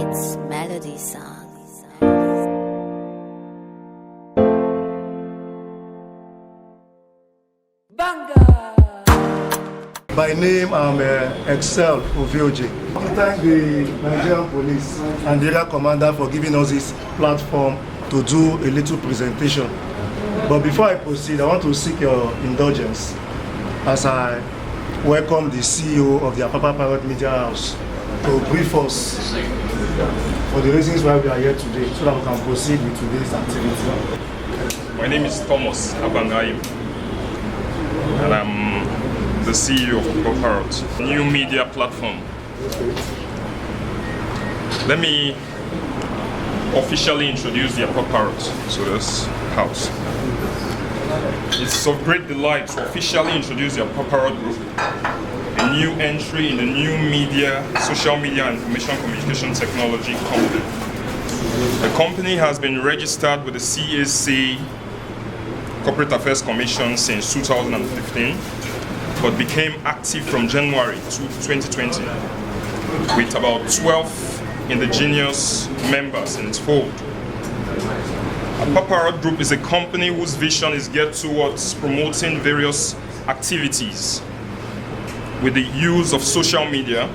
It's Melody Song. By name, I'm Excel Ovioji. I want to thank the Nigerian police and the area commander for giving us this platform to do a little presentation. But before I proceed, I want to seek your indulgence as I welcome the CEO of the Apapa Parrot Media House to brief us for the reasons why we are here today, so that we can proceed with today's activity. My name is Thomas Abangaim, and I'm the CEO of Apapa Parrot, new media platform. Let me officially introduce the Apapa Parrot to this house. It's of great delight to officially introduce the Apapa Parrot Group, a new entry in the new media, social media and information communication technology company. The company has been registered with the CAC Corporate Affairs Commission since 2015, but became active from January 2020 with about 12 indigenous members in its fold. Apapa Parrot Group is a company whose vision is geared towards promoting various activities with the use of social media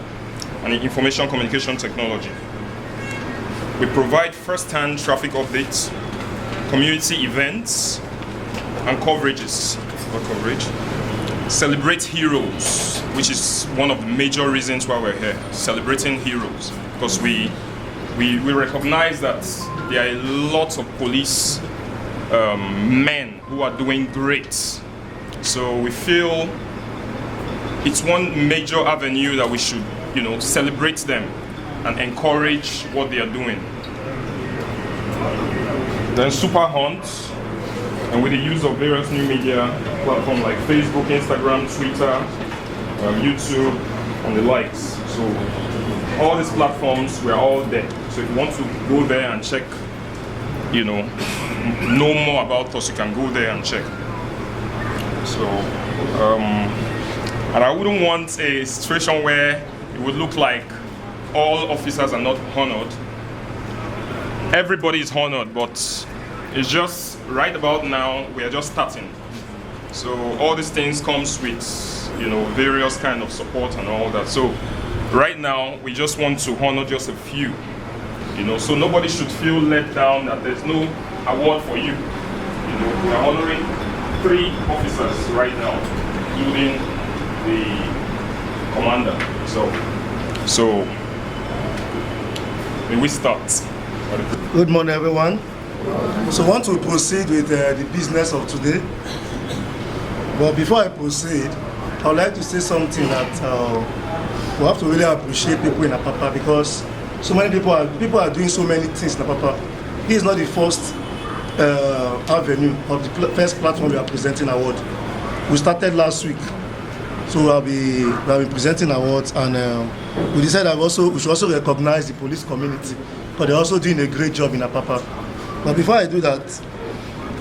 and information communication technology. We provide first-hand traffic updates, community events, and coverages. Celebrate heroes, which is one of the major reasons why we're here. Celebrating heroes, because we recognize that there are a lot of police men who are doing great. So we feel it's one major avenue that we should, celebrate them and encourage what they are doing. Then super hunt. And with the use of various new media platforms like Facebook, Instagram, Twitter, YouTube, and the likes. So all these platforms, we're all there. So if you want to go there and check, know more about us, you can go there and check. So, and I wouldn't want a situation where it would look like all officers are not honored. Everybody is honored, but it's just right about now we are just starting. So all these things comes with various kind of support and all that. So right now we just want to honor just a few. So nobody should feel let down that there's no award for you. We are honoring 3 officers right now, including the commander. So may we start. Good morning, everyone. So I want to proceed with the business of today. But before I proceed, I would like to say something that we have to really appreciate people in Apapa, because so many people are doing so many things in Apapa. This is not the first avenue of the first platform we are presenting award. We started last week, so we have been presenting awards, and we decided that we should also recognize the police community, because they're also doing a great job in Apapa. But before I do that,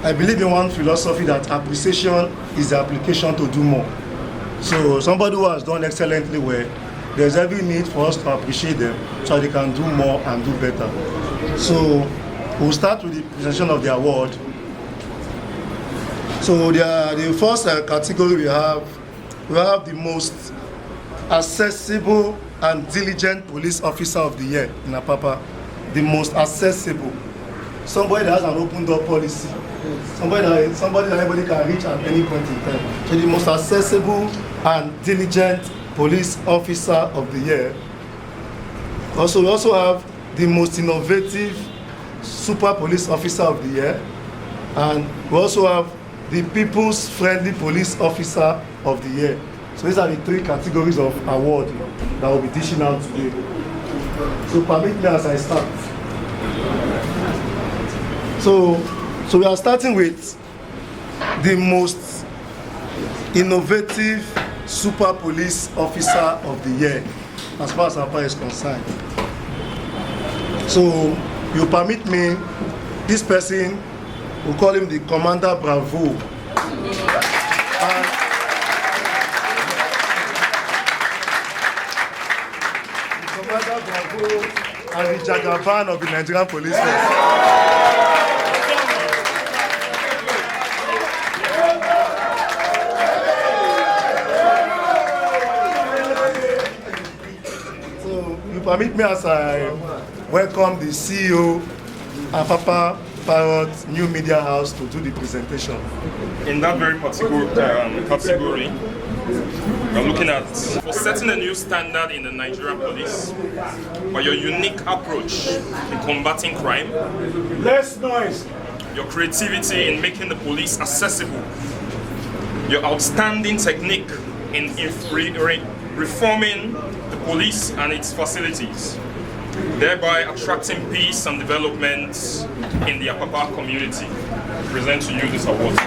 I believe in one philosophy that appreciation is the application to do more. So somebody who has done excellently well, there's every need for us to appreciate them so they can do more and do better. So we'll start with the presentation of the award. So the first category we have the most accessible and diligent police officer of the year in Apapa. The most accessible. Somebody that has an open door policy, somebody that everybody can reach at any point in time. So the most accessible and diligent police officer of the year. We also have the most innovative super police officer of the year, and we also have the people's friendly police officer of the year. So these are the 3 categories of award that will be dishing out today. So permit me as I start. So we are starting with the most innovative super police officer of the year, as far as Apapa is concerned. So you permit me, this person, we'll call him the Commander Bravo. And the Commander Bravo and the Jagaban of the Nigerian police force. So you permit me as I welcome the CEO, Apapa Parrot New Media House, to do the presentation. In that very particular category, we're looking at for setting a new standard in the Nigerian police by your unique approach in combating crime, Less noise. your creativity in making the police accessible, your outstanding technique in reforming the police and its facilities, thereby attracting peace and development in the Apapa community. I present to you this award.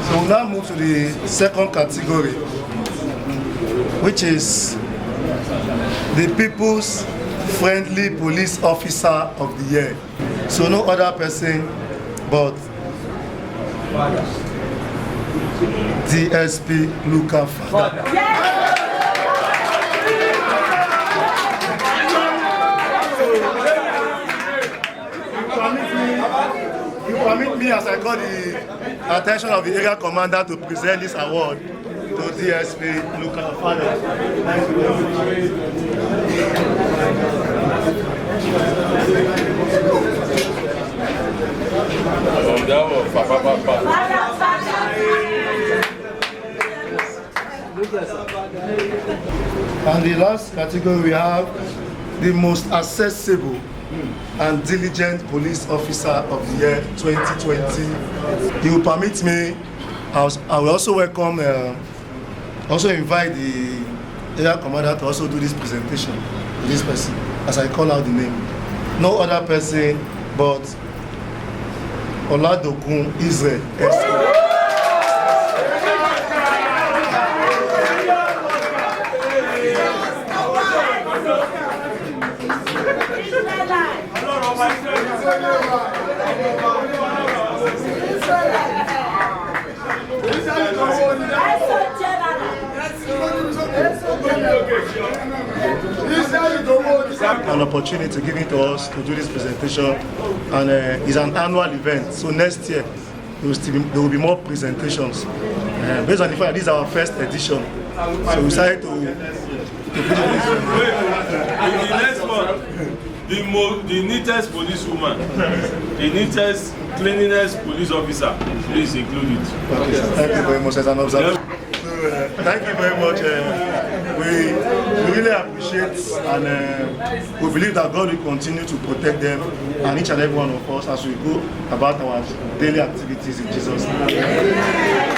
So we'll now move to the second category, which is the People's Friendly Police Officer of the Year. So no other person but DSP Luka Fada. You permit me, as I call the attention of the area commander, to present this award to DSP Luka Fada. Thank you very And the last category, we have the most accessible and diligent police officer of the year 2020. You will permit me, I will also welcome, also invite the area commander to also do this presentation to this person, as I call out the name. No other person but Oladokun Israel Esco. An opportunity given to us to do this presentation, and it's an annual event. So next year there will be more presentations. Based on the fact that this is our first edition, so we decided to put it in the next one, the neatest policewoman, the neatest cleanliness police officer, please include it. Okay, thank you very much as an observer. Thank you very much. We really appreciate, and we believe that God will continue to protect them and each and every one of us as we go about our daily activities in Jesus' name.